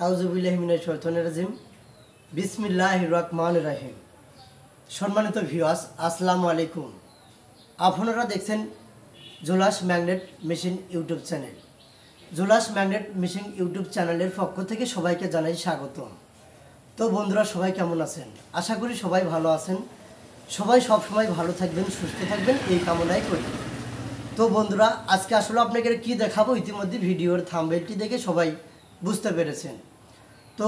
আউযুবিল্লাহি মিনাশ শাইতানির রাজিম। বিসমিল্লাহির রহমানির রহিম। সম্মানিত ভিউয়ার্স, আসসালামু আলাইকুম। আপনারা দেখছেন Julas magnet machine YouTube channel. Julas magnet machine YouTube চ্যানেলের পক্ষ থেকে সবাইকে জানাই স্বাগতম। তো বন্ধুরা, সবাই কেমন আছেন? আশা করি সবাই ভালো আছেন। সবাই সবসময় ভালো থাকবেন, সুস্থ থাকবেন, এই কামনাই করি। তো বন্ধুরা, আজকে আসলে আপনাকে কি দেখাবো ইতিমধ্যে ভিডিওর থাম্বনেলটি দেখে সবাই বুঝতে পেরেছেন। তো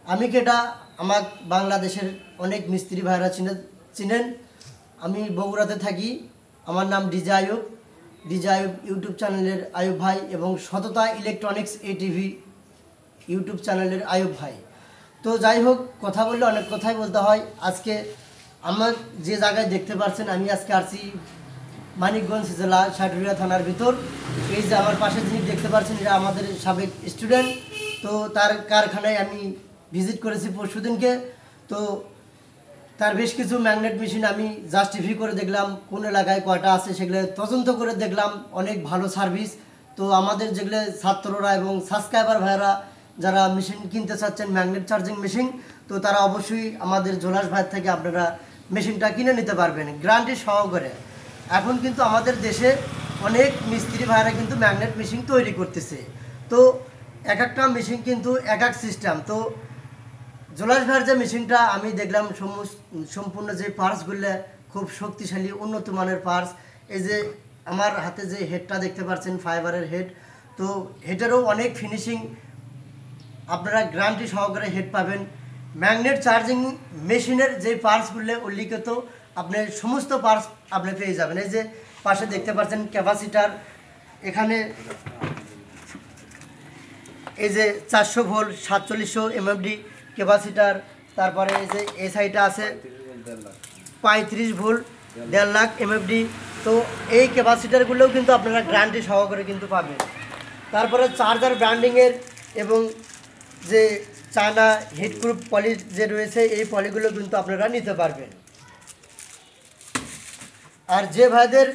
আমি কেটা আমার বাংলাদেশের অনেক মিস্ত্রি ভাইরা চিনেন। আমি বগুড়াতে থাকি। আমার নাম ডিজে আয়ুব ইউটিউব চ্যানেলের আয়ুব ভাই এবং সততা ইলেকট্রনিক্স এটিভি ইউটিউব চ্যানেলের আয়ুব ভাই। তো যাই হোক, কথা বললে অনেক কথাই বলতে হয়। আজকে আমার যে জায়গায় দেখতে পাচ্ছেন, আমি আজকে আসছি মানিকগঞ্জ জেলা সাটুরিয়া থানার ভিতর। এই যে আমার পাশে যিনি দেখতে পাচ্ছেন, এরা আমাদের সাবেক স্টুডেন্ট। তো তার কারখানায় আমি ভিজিট করেছি পরশুদিনকে। তো তার বেশ কিছু ম্যাগনেট মেশিন আমি জাস্টিফাই করে দেখলাম, কোন এলাকায় কয়টা আছে সেগুলো তদন্ত করে দেখলাম। অনেক ভালো সার্ভিস। তো আমাদের যেগুলো ছাত্ররা এবং সাবস্ক্রাইবার ভাইরা যারা মেশিন কিনতে চাচ্ছেন, ম্যাগনেট চার্জিং মেশিন, তো তারা অবশ্যই আমাদের জোলাস ভাই থেকে আপনারা মেশিনটা কিনে নিতে পারবেন গ্যারান্টি সহকারে। এখন কিন্তু আমাদের দেশে অনেক মিস্ত্রি ভাইরা কিন্তু ম্যাগনেট মেশিন তৈরি করতেছে। তো এক একটা মেশিন কিন্তু এক এক সিস্টেম। তো জোলাস ভাইয়ের যে মেশিনটা আমি দেখলাম, সম্পূর্ণ যে পার্টসগুলো খুব শক্তিশালী উন্নত মানের পার্টস। এই যে আমার হাতে যে হেডটা দেখতে পাচ্ছেন, ফাইবারের হেড, তো হেডেরও অনেক ফিনিশিং, আপনারা গ্যারান্টি সহকারে হেড পাবেন। ম্যাগনেট চার্জিং মেশিনের যে পার্টসগুলো উল্লিখিত, আপনি সমস্ত পার্টস আপনি পেয়ে যাবেন। এই যে পাশে দেখতে পাচ্ছেন ক্যাপাসিটার, এখানে এই যে 400 ভোল্ট 4700 এমএফডি ক্যাপাসিটার। তারপরে এই যে এই সাইডটা আছে 35 ভোল্ট 1.5 লাখ এমএফডি। তো এই ক্যাপাসিটারগুলোও কিন্তু আপনারা গ্যারান্টি সহকারে কিন্তু পাবেন। তারপরে চার্জার ব্র্যান্ডিংয়ের এবং যে চায়না হিটপ্রুফ পলি যে রয়েছে, এই পলিগুলো কিন্তু আপনারা নিতে পারবেন। আর যে ভাইদের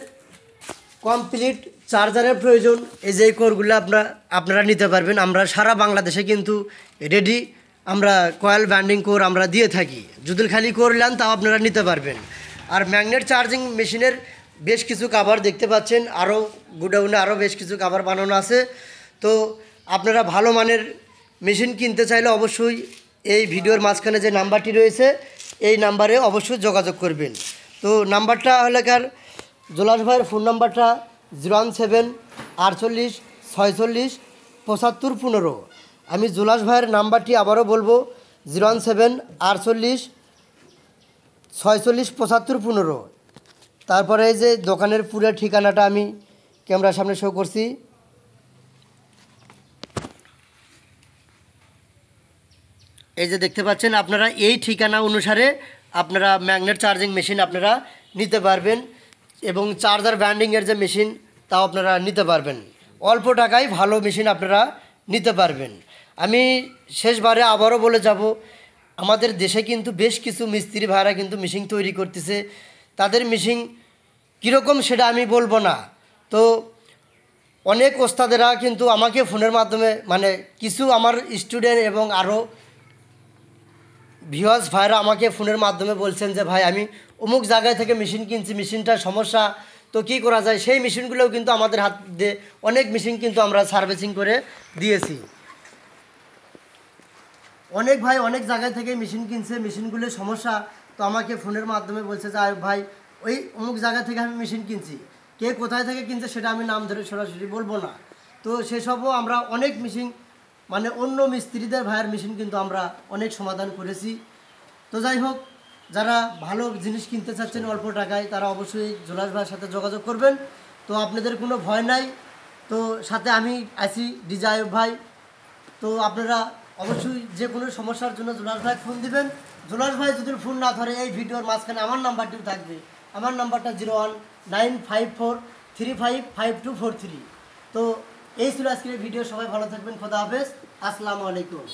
কমপ্লিট চার্জারের প্রয়োজন, এই যে কোরগুলো আপনারা নিতে পারবেন। আমরা সারা বাংলাদেশে কিন্তু রেডি আমরা কয়েল ব্যান্ডিং কোর আমরা দিয়ে থাকি। যদি খালি কোর নেন তাও আপনারা নিতে পারবেন। আর ম্যাগনেট চার্জিং মেশিনের বেশ কিছু কাভার দেখতে পাচ্ছেন, আরও গুডাউনে আরও বেশ কিছু কাভার বানানো আছে। তো আপনারা ভালো মানের মেশিন কিনতে চাইলে অবশ্যই এই ভিডিওর মাঝখানে যে নাম্বারটি রয়েছে, এই নাম্বারে অবশ্যই যোগাযোগ করবেন। তো নাম্বারটা হলে কার জোলাস ভাইয়ের ফোন নাম্বারটা 017 48 46 75 15। আমি জোলাস ভাইয়ের নাম্বারটি আবারও বলবো, 017 48 46 75 15। তারপরে এই যে দোকানের পুরো ঠিকানাটা আমি ক্যামেরার সামনে শো করছি। এই যে দেখতে পাচ্ছেন, আপনারা এই ঠিকানা অনুসারে আপনারা ম্যাগনেট চার্জিং মেশিন আপনারা নিতে পারবেন এবং চার্জার ব্যান্ডিংয়ের যে মেশিন তাও আপনারা নিতে পারবেন। অল্প টাকায় ভালো মেশিন আপনারা নিতে পারবেন। আমি শেষবারে আবারও বলে যাব, আমাদের দেশে কিন্তু বেশ কিছু মিস্ত্রি ভাইরা কিন্তু মেশিন তৈরি করতেছে। তাদের মেশিন কীরকম সেটা আমি বলবো না। তো অনেক ওস্তাদেরা কিন্তু আমাকে ফোনের মাধ্যমে, মানে কিছু আমার স্টুডেন্ট এবং আরও ভিউয়ার্স ভাইরা আমাকে ফোনের মাধ্যমে বলছেন যে ভাই, আমি অমুক জায়গায় থেকে মেশিন কিনছি, মেশিনটার সমস্যা, তো কী করা যায়। সেই মেশিনগুলোও কিন্তু আমাদের হাত দিয়ে অনেক মেশিন কিন্তু আমরা সার্ভিসিং করে দিয়েছি। অনেক ভাই অনেক জায়গায় থেকে মেশিন কিনছে, মেশিনগুলোর সমস্যা, তো আমাকে ফোনের মাধ্যমে বলছে যে ভাই, ওই অমুক জায়গা থেকে আমি মেশিন কিনছি। কে কোথায় থেকে কিনছে সেটা আমি নাম ধরে সরাসরি বলবো না। তো সেসবও আমরা অনেক মেশিন, মানে অন্য মিস্ত্রিদের ভাইয়ের মেশিন কিন্তু আমরা অনেক সমাধান করেছি। তো যাই হোক, যারা ভালো জিনিস কিনতে চাচ্ছেন অল্প টাকায়, তারা অবশ্যই জোলাস ভাইয়ের সাথে যোগাযোগ করবেন। তো আপনাদের কোনো ভয় নাই। তো সাথে আমি আছি ডিজে আয়ুব ভাই। তো আপনারা অবশ্যই যে কোনো সমস্যার জন্য জোলাস ভাই ফোন দিবেন। জোলাস ভাই যদি ফোন না ধরে, এই ভিডিওর মাঝখানে আমার নাম্বারটিও থাকবে। আমার নাম্বারটা 01954355243। তো এই ছিল আজকের ভিডিও। সবাই ভালো থাকবেন। খোদা হাফেজ। আসসালামু আলাইকুম।